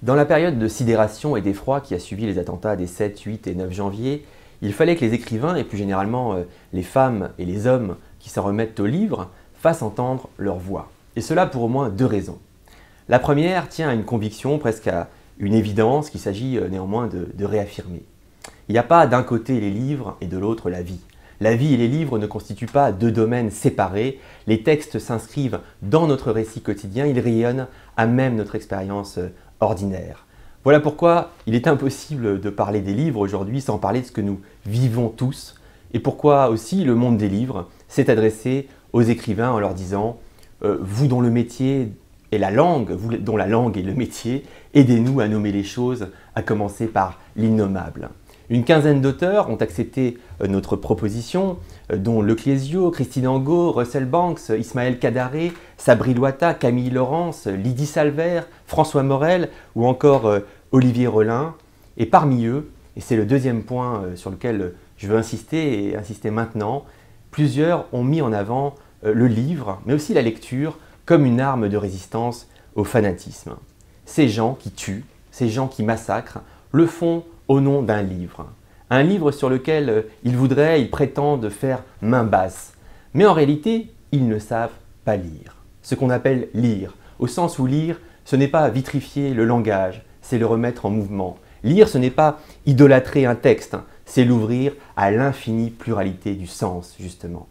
Dans la période de sidération et d'effroi qui a suivi les attentats des 7, 8 et 9 janvier, il fallait que les écrivains, et plus généralement les femmes et les hommes qui s'en remettent au livre, fassent entendre leur voix. Et cela pour au moins deux raisons. La première tient à une conviction, presque à une évidence qu'il s'agit néanmoins de réaffirmer. Il n'y a pas d'un côté les livres et de l'autre la vie. La vie et les livres ne constituent pas deux domaines séparés. Les textes s'inscrivent dans notre récit quotidien, ils rayonnent à même notre expérience ordinaire. Voilà pourquoi il est impossible de parler des livres aujourd'hui sans parler de ce que nous vivons tous, et pourquoi aussi le monde des livres s'est adressé aux écrivains en leur disant « Vous dont le métier est la langue, vous dont la langue est le métier, aidez-nous à nommer les choses, à commencer par l'innommable ». Une quinzaine d'auteurs ont accepté notre proposition, dont Le Clésio, Christine Angot, Russell Banks, Ismaël Kadaré, Sabri Loata, Camille Laurence, Lydie Salver, François Morel ou encore Olivier Rollin. Et parmi eux, et c'est le deuxième point sur lequel je veux insister et insister maintenant, plusieurs ont mis en avant le livre, mais aussi la lecture, comme une arme de résistance au fanatisme. Ces gens qui tuent, ces gens qui massacrent, le font au nom d'un livre. Un livre sur lequel ils prétendent faire main basse. Mais en réalité, ils ne savent pas lire. Ce qu'on appelle lire, au sens où lire, ce n'est pas vitrifier le langage, c'est le remettre en mouvement. Lire, ce n'est pas idolâtrer un texte, c'est l'ouvrir à l'infinie pluralité du sens, justement.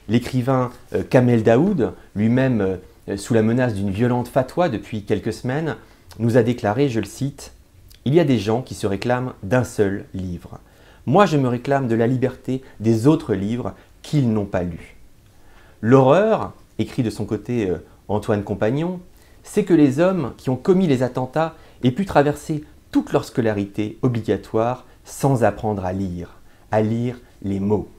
L'écrivain Kamel Daoud, lui-même sous la menace d'une violente fatwa depuis quelques semaines, nous a déclaré, je le cite, « Il y a des gens qui se réclament d'un seul livre. Moi, je me réclame de la liberté des autres livres qu'ils n'ont pas lus. » L'horreur, écrit de son côté Antoine Compagnon, c'est que les hommes qui ont commis les attentats aient pu traverser toute leur scolarité obligatoire sans apprendre à lire les mots.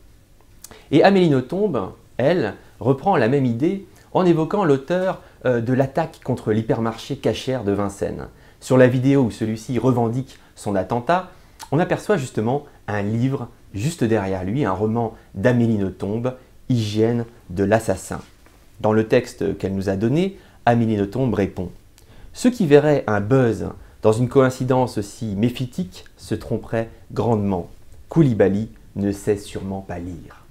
Et Amélie Nothomb, elle, reprend la même idée en évoquant l'auteur de l'attaque contre l'hypermarché Cachère de Vincennes. Sur la vidéo où celui-ci revendique son attentat, on aperçoit justement un livre juste derrière lui, un roman d'Amélie Nothomb, Hygiène de l'assassin. Dans le texte qu'elle nous a donné, Amélie Nothomb répond « Ceux qui verraient un buzz dans une coïncidence aussi méphitique se tromperaient grandement. Koulibaly ne sait sûrement pas lire. »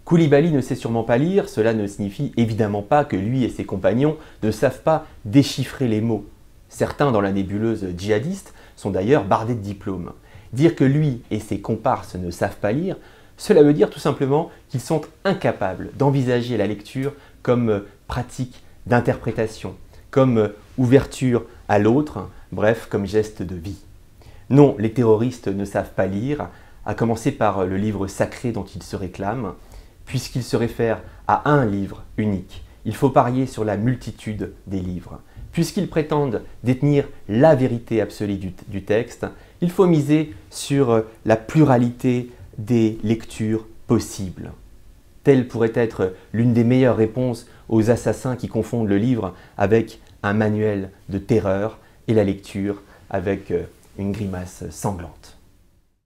Koulibaly ne sait sûrement pas lire, cela ne signifie évidemment pas que lui et ses compagnons ne savent pas déchiffrer les mots. Certains dans la nébuleuse djihadiste sont d'ailleurs bardés de diplômes. Dire que lui et ses comparses ne savent pas lire, cela veut dire tout simplement qu'ils sont incapables d'envisager la lecture comme pratique d'interprétation, comme ouverture à l'autre, bref, comme geste de vie. Non, les terroristes ne savent pas lire, à commencer par le livre sacré dont ils se réclament, puisqu'ils se réfèrent à un livre unique. Il faut parier sur la multitude des livres. Puisqu'ils prétendent détenir la vérité absolue du texte, il faut miser sur la pluralité des lectures possibles. Telle pourrait être l'une des meilleures réponses aux assassins qui confondent le livre avec un manuel de terreur et la lecture avec une grimace sanglante.